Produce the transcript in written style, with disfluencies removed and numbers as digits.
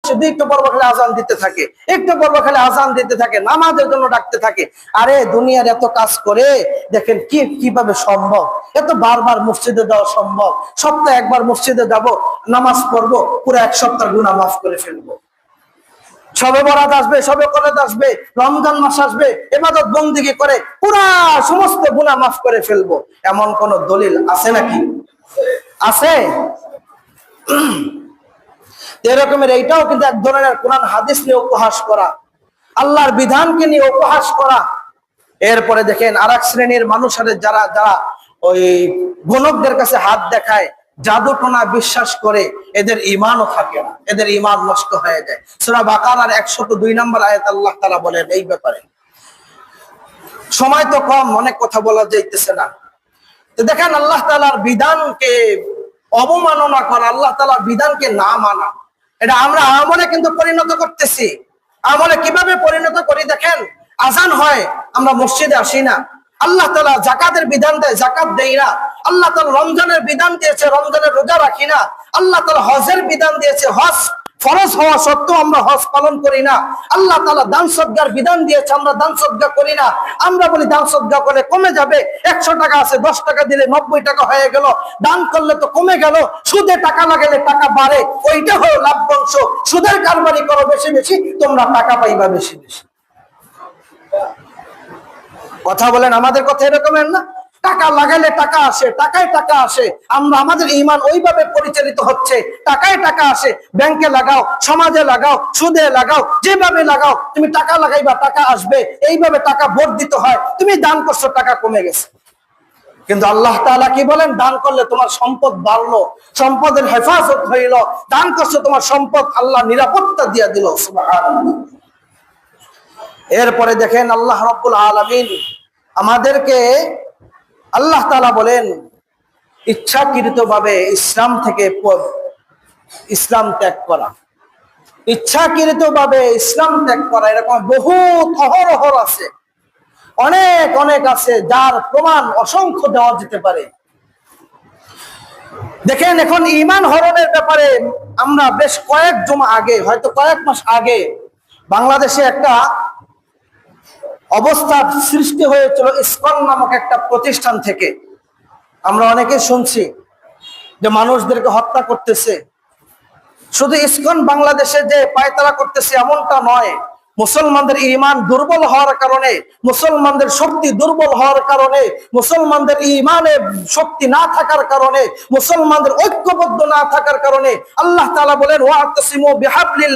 শুধু একটু পর্ব খালি আজান দিতে থাকে, একটু পর্ব খালি আজান দিতে থাকে, নামাজের জন্য ডাকতে থাকে। আরে দুনিয়ার এত কাজ করে দেখেন কিভাবে সম্ভব? এত বারবার মসজিদে যাওয়া সম্ভব? সপ্তাহে একবার মসজিদে যাব, নামাজ পড়বো, পুরো এক সপ্তাহ গুনাহ মাফ করে ফেলবো। সবে বরাত আসবে, সবে করাত আসবে, রমজান মাস আসবে, ইবাদত বন্দেগী করে পুরা সমস্ত গুনাহ মাফ করে ফেলবো, এমন কোন দলিল আছে নাকি? আছে? এরকমের এইটাও কিন্তু এক ধরনের কোরআন হাদিস নিয়ে উপহাস করা, আল্লাহর বিধানকে নিয়ে উপহাস করা। এরপরে দেখেন আরেক শ্রেণীর মানুষ আছে যারা ওই গণকদের কাছে হাত দেখায়, জাদু টোনা বিশ্বাস করে, এদের ঈমানও থাকে না, এদের ঈমান নষ্ট হয়ে যায়। সূরা বাকারার 102 নম্বর আয়াত আল্লাহ তাআলা বলেন এই ব্যাপারে। সময় তো কম, অনেক কথা বলা যাইতেছে না। তো দেখেন আল্লাহ তাআলার বিধানকে অবমাননা করা, আল্লাহ তাআলার বিধানকে না মানা, এটা আমরা আমলে কিন্তু পরিণত করতেছি। আমলে কিভাবে পরিণত করি দেখেন, আজান হয় আমরা মসজিদে আসি না, আল্লাহ তাআলা যাকাতের বিধান দেয় যাকাত দেই না, আল্লাহ তাআলা রমজানের বিধান দিয়েছে রমজানের রোজা রাখি না, আল্লাহ তাআলা হজের বিধান দিয়েছে হজ ফরজ হওয়া সত্ত্বেও আমরা হজ পালন করি না, আল্লাহ তাআলা দান সদকার বিধান দিয়েছে আমরা দান সদকা করি না। আমরা বলি দান সদকা করে কমে যাবে, 100 টাকা আছে 10 টাকা দিলে 90 টাকা হয়ে গেল, দান করলে তো কমে গেল, সুদে টাকা লাগালে টাকা বাড়ে, ওইটা হলো লাভ্যাংশ, সুদের কারবারি করো বেশি বেশি, তোমরা টাকা পাইবা বেশি বেশি। কথা বলেন, আমাদের কথা এরকমের না? টাকা লাগালে টাকা আসে, টাকায় টাকা আসে, আমরা আমাদের ঈমান ওইভাবে পরিচালিত হচ্ছে, টাকায় টাকা আসে। ব্যাংকে লাগাও, সমাজে লাগাও, সুদে লাগাও, যেভাবে লাগাও তুমি টাকা লাগাইবা টাকা আসবে, এইভাবে টাকা বর্ধিত হয়। তুমি দান করছো, টাকা কমে গেছে। কিন্তু আল্লাহ তাআলা কি বলেন? দান করলে তোমার সম্পদ বাড়লো, সম্পদের হেফাজত হইল। দান করছো, তোমার সম্পদ আল্লাহ নিরাপত্তা দিয়ে দিল। সুবহানাল্লাহ। এরপরে দেখেন আল্লাহ রাব্বুল আলামিন আমাদেরকে, আল্লাহ তাআলা বলেন ইচ্ছাকৃতভাবে ইসলাম ত্যাগ করা, ইচ্ছাকৃতভাবে ইসলাম ত্যাগ করা, এরকম বহুত অহরহ আছে, অনেক অনেক আছে, যার প্রমাণ অসংখ্য দেওয়া যেতে পারে। দেখেন এখন ঈমান হরণের ব্যাপারে আমরা বেশ কয়েক জুমা আগে, হয়তো কয়েক মাস আগে, বাংলাদেশে একটা অবস্থার সৃষ্টি হয়েছিল ইসকন নামক একটা প্রতিষ্ঠান থেকে। আমরা অনেকে শুনছি যে মানুষদেরকে হত্যা করতেছে। শুধু ইসকন বাংলাদেশে যে পায়তারা করতেছে এমনটা নয়, মুসলমানদের ঈমান দুর্বল হওয়ার কারণে, মুসলমানদের শক্তি দুর্বল হওয়ার কারণে, মুসলমানদের ঈমানে শক্তি না থাকার কারণে, মুসলমানদের ঐক্যবদ্ধ না থাকার কারণে আল্লাহ তাআলা বলেন ওয়াতাসিমু বিহাবলিল্লাহ